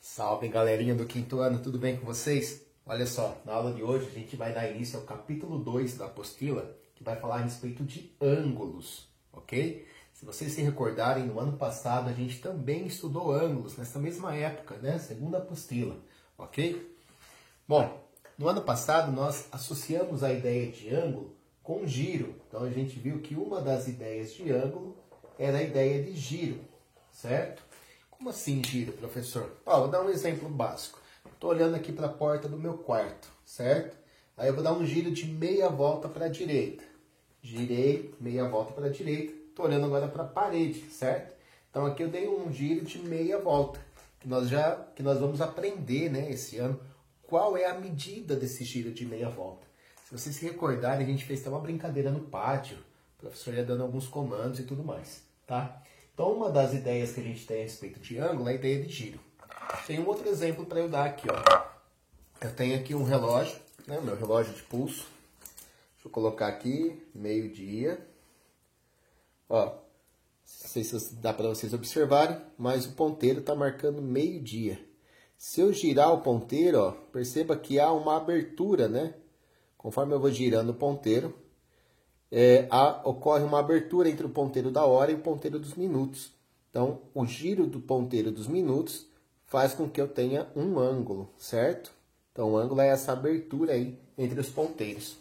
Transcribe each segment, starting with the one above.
Salve, galerinha do quinto ano, tudo bem com vocês? Olha só, na aula de hoje a gente vai dar início ao capítulo 2 da apostila, que vai falar a respeito de ângulos, ok? Se vocês se recordarem, no ano passado a gente também estudou ângulos, nessa mesma época, né? Segunda apostila, ok? Bom, no ano passado nós associamos a ideia de ângulo com giro. Então a gente viu que uma das ideias de ângulo era a ideia de giro, certo? Como assim giro, professor? Vou dar um exemplo básico. Estou olhando aqui para a porta do meu quarto, certo? Aí eu vou dar um giro de meia volta para a direita. Girei, meia volta para a direita. Estou olhando agora para a parede, certo? Então aqui eu dei um giro de meia volta. Que nós vamos aprender, né, esse ano, qual é a medida desse giro de meia volta. Se vocês se recordarem, a gente fez até uma brincadeira no pátio. O professor ia dando alguns comandos e tudo mais, tá? Então, uma das ideias que a gente tem a respeito de ângulo é a ideia de giro. Tem um outro exemplo para eu dar aqui, ó. Eu tenho aqui um relógio, né, meu relógio de pulso. Deixa eu colocar aqui, meio-dia. Ó, não sei se dá para vocês observarem, mas o ponteiro está marcando meio-dia. Se eu girar o ponteiro, ó, perceba que há uma abertura, né? Conforme eu vou girando o ponteiro, ocorre uma abertura entre o ponteiro da hora e o ponteiro dos minutos. Então, o giro do ponteiro dos minutos faz com que eu tenha um ângulo, certo? Então, o ângulo é essa abertura aí entre os ponteiros.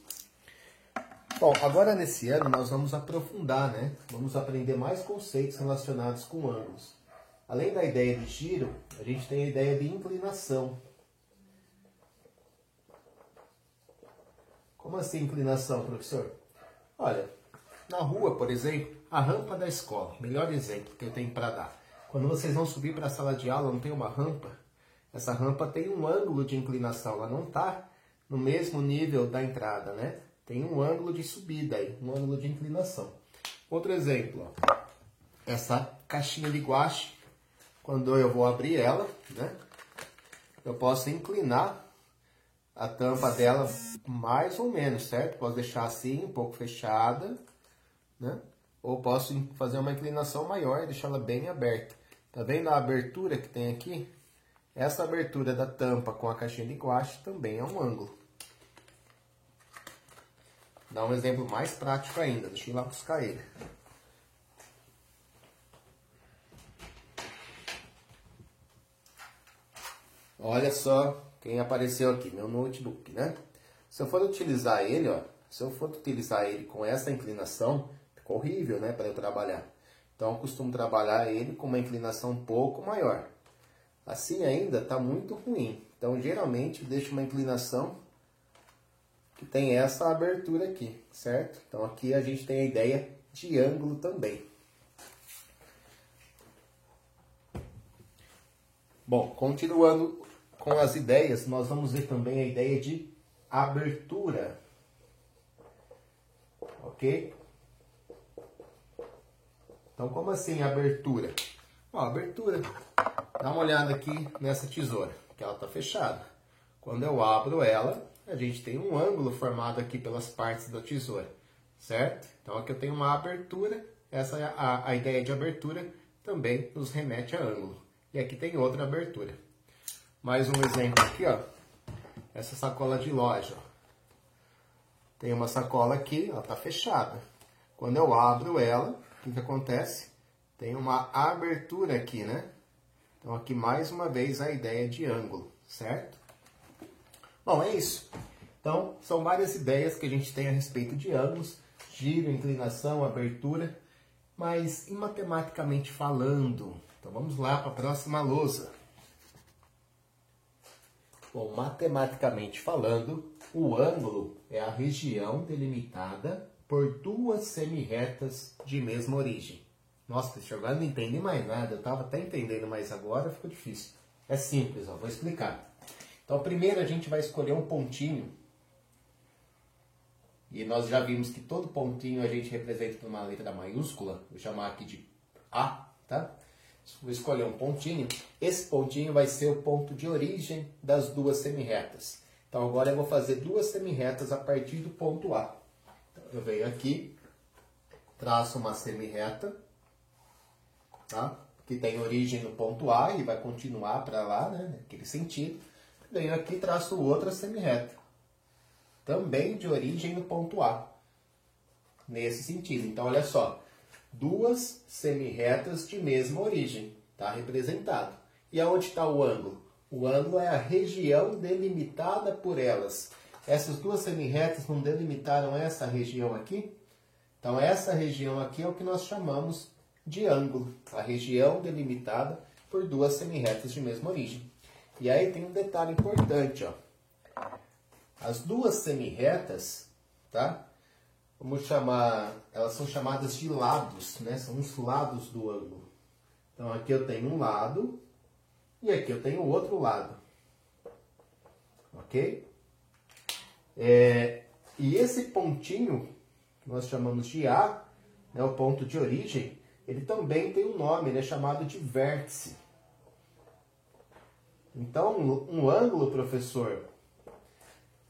Bom, agora nesse ano nós vamos aprofundar, né? Vamos aprender mais conceitos relacionados com ângulos. Além da ideia de giro, a gente tem a ideia de inclinação. Como assim inclinação, professor? Olha, na rua, por exemplo, a rampa da escola, melhor exemplo que eu tenho para dar. Quando vocês vão subir para a sala de aula, não tem uma rampa? Essa rampa tem um ângulo de inclinação, ela não está no mesmo nível da entrada, né? Tem um ângulo de subida aí, um ângulo de inclinação. Outro exemplo, ó. Essa caixinha de guache, quando eu vou abrir ela, né? Eu posso inclinar a tampa dela mais ou menos, certo? Posso deixar assim, um pouco fechada, né? Ou posso fazer uma inclinação maior e deixar ela bem aberta. Tá vendo a abertura que tem aqui? Essa abertura da tampa com a caixinha de guache também é um ângulo. Dá um exemplo mais prático ainda. Deixa eu ir lá buscar ele. Olha só quem apareceu aqui, meu notebook, né? Se eu for utilizar ele, ó, com essa inclinação, fica horrível, né, para eu trabalhar. Então eu costumo trabalhar ele com uma inclinação um pouco maior. Assim ainda está muito ruim. Então geralmente eu deixo uma inclinação que tem essa abertura aqui, certo? Então aqui a gente tem a ideia de ângulo também. Bom, continuando com as ideias, nós vamos ver também a ideia de abertura. Ok? Então, como assim abertura? Ó, abertura. Dá uma olhada aqui nessa tesoura, que ela está fechada. Quando eu abro ela, a gente tem um ângulo formado aqui pelas partes da tesoura, certo? Então, aqui eu tenho uma abertura. Essa é a ideia de abertura também nos remete a ângulo. E aqui tem outra abertura. Mais um exemplo aqui, ó. Essa sacola de loja, ó. Tem uma sacola aqui, ela está fechada. Quando eu abro ela, o que acontece? Tem uma abertura aqui, né? Então aqui mais uma vez a ideia de ângulo, certo? Bom, é isso. Então são várias ideias que a gente tem a respeito de ângulos, giro, inclinação, abertura, mas matematicamente falando. Então vamos lá para a próxima lousa. Bom, matematicamente falando, o ângulo é a região delimitada por duas semirretas de mesma origem. Nossa, professor, agora não entendi mais nada. Eu estava até entendendo, mas agora ficou difícil. É simples, ó, vou explicar. Então, primeiro a gente vai escolher um pontinho. E nós já vimos que todo pontinho a gente representa por uma letra maiúscula. Vou chamar aqui de A, tá? Vou escolher um pontinho. Esse pontinho vai ser o ponto de origem das duas semirretas. Então agora eu vou fazer duas semirretas a partir do ponto A. Então, eu venho aqui, traço uma semirreta, tá? que tem origem no ponto A e vai continuar para lá, né, naquele sentido. Venho aqui e traço outra semirreta, também de origem no ponto A, nesse sentido. Então, olha só, duas semirretas de mesma origem, está representado. E aonde está o ângulo? O ângulo é a região delimitada por elas. Essas duas semirretas não delimitaram essa região aqui? Então, essa região aqui é o que nós chamamos de ângulo, a região delimitada por duas semirretas de mesma origem. E aí tem um detalhe importante, ó. As duas semirretas, tá? Vamos chamar, elas são chamadas de lados, né? São os lados do ângulo. Então, aqui eu tenho um lado e aqui eu tenho o outro lado. Ok? E esse pontinho, que nós chamamos de A, né, o ponto de origem, ele também tem um nome, né, chamado de vértice. Então, um ângulo, professor,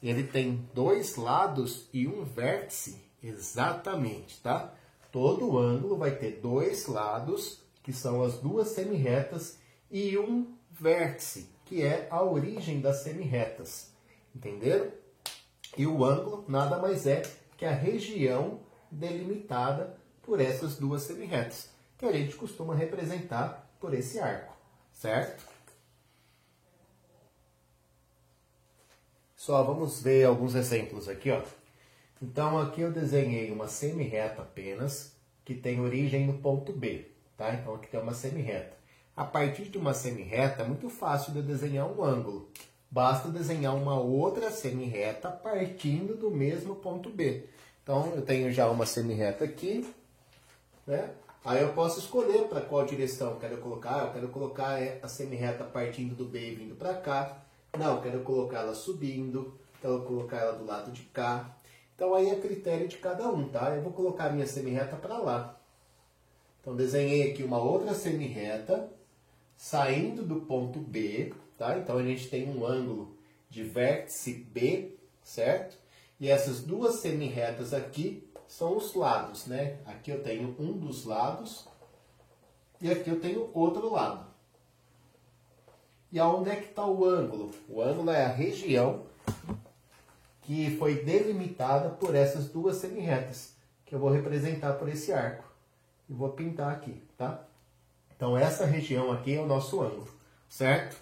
ele tem dois lados e um vértice, exatamente, tá? Todo ângulo vai ter dois lados, que são as duas semirretas, e um vértice, que é a origem das semirretas. Entenderam? E o ângulo nada mais é que a região delimitada por essas duas semirretas, que a gente costuma representar por esse arco, certo? Só vamos ver alguns exemplos aqui, ó. Então, aqui eu desenhei uma semirreta apenas, que tem origem no ponto B, tá? Então, aqui tem uma semirreta. A partir de uma semirreta, é muito fácil de desenhar um ângulo. Basta desenhar uma outra semirreta partindo do mesmo ponto B. Então, eu tenho já uma semirreta aqui, né? Aí eu posso escolher para qual direção eu quero colocar. Eu quero colocar a semirreta partindo do B e vindo para cá. Não, eu quero colocar ela subindo. Quero colocar ela do lado de cá. Então, aí é critério de cada um, tá? Eu vou colocar a minha semirreta para lá. Então, desenhei aqui uma outra semirreta saindo do ponto B, tá? Então, a gente tem um ângulo de vértice B, certo? E essas duas semirretas aqui são os lados, né? Aqui eu tenho um dos lados e aqui eu tenho outro lado. E aonde é que está o ângulo? O ângulo é a região que foi delimitada por essas duas semirretas, que eu vou representar por esse arco. E vou pintar aqui, tá? Então, essa região aqui é o nosso ângulo, certo?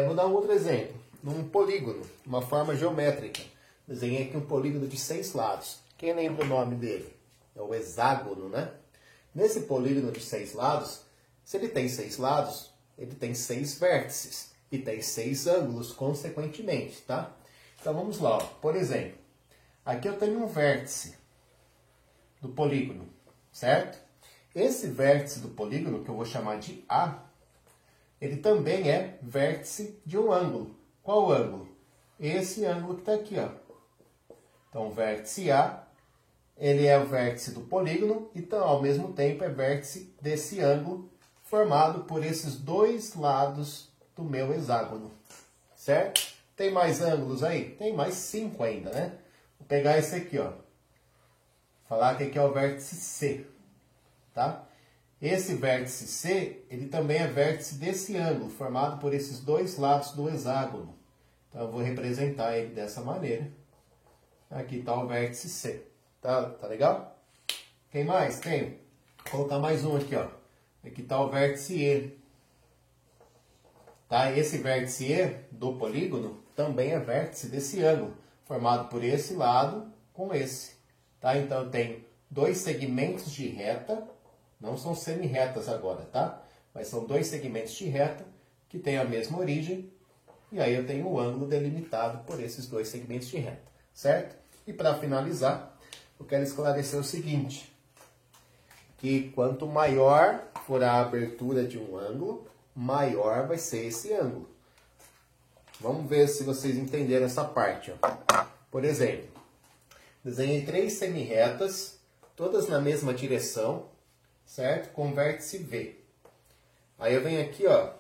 Vou dar um outro exemplo. Num polígono, uma forma geométrica. Desenhei aqui um polígono de 6 lados. Quem lembra o nome dele? É o hexágono, né? Nesse polígono de 6 lados, se ele tem 6 lados, ele tem 6 vértices e tem 6 ângulos, consequentemente, tá? Então, vamos lá. Ó. Por exemplo, aqui eu tenho um vértice do polígono, certo? Esse vértice do polígono, que eu vou chamar de A, ele também é vértice de um ângulo. Qual ângulo? Esse ângulo que está aqui, ó. Então, o vértice A, ele é o vértice do polígono, então, ao mesmo tempo, é vértice desse ângulo formado por esses dois lados do meu hexágono, certo? Tem mais ângulos aí? Tem mais 5 ainda, né? Vou pegar esse aqui, ó. Falar que aqui é o vértice C, tá? Esse vértice C, ele também é vértice desse ângulo, formado por esses dois lados do hexágono. Então, eu vou representar ele dessa maneira. Aqui está o vértice C. Tá legal? Quem mais? Tem. Vou colocar mais um aqui, ó. Aqui está o vértice E. Tá? Esse vértice E do polígono também é vértice desse ângulo, formado por esse lado com esse. Tá? Então, eu tenho dois segmentos de reta, não são semirretas agora, tá? Mas são dois segmentos de reta que têm a mesma origem, e aí eu tenho o ângulo delimitado por esses dois segmentos de reta, certo? E para finalizar, eu quero esclarecer o seguinte, que quanto maior for a abertura de um ângulo, maior vai ser esse ângulo. Vamos ver se vocês entenderam essa parte. Ó. Por exemplo, desenhei 3 semirretas, todas na mesma direção, certo? Com vértice V. Aí eu venho aqui, ó,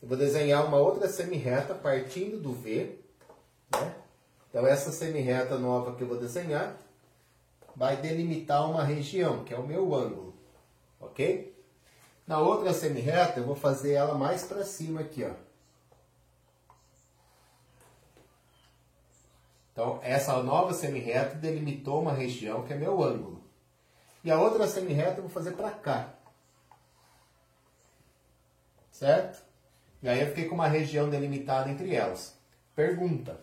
eu vou desenhar uma outra semirreta partindo do V, né? Então, essa semirreta nova que eu vou desenhar vai delimitar uma região, que é o meu ângulo, ok? Na outra semi-reta, eu vou fazer ela mais para cima aqui, ó. Então, essa nova semi-reta delimitou uma região que é meu ângulo. E a outra semi-reta eu vou fazer para cá. Certo? E aí eu fiquei com uma região delimitada entre elas. Pergunta: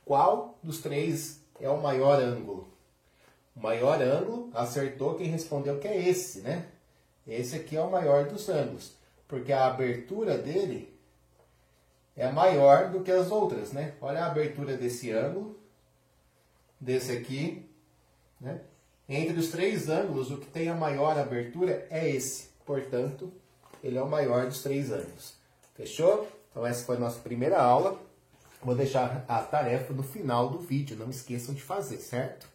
qual dos três é o maior ângulo? O maior ângulo, acertou quem respondeu que é esse, né? Esse aqui é o maior dos ângulos, porque a abertura dele é maior do que as outras, né? Olha a abertura desse ângulo, desse aqui, né? Entre os três ângulos, o que tem a maior abertura é esse. Portanto, ele é o maior dos três ângulos. Fechou? Então essa foi a nossa primeira aula. Vou deixar a tarefa no final do vídeo, não esqueçam de fazer, certo?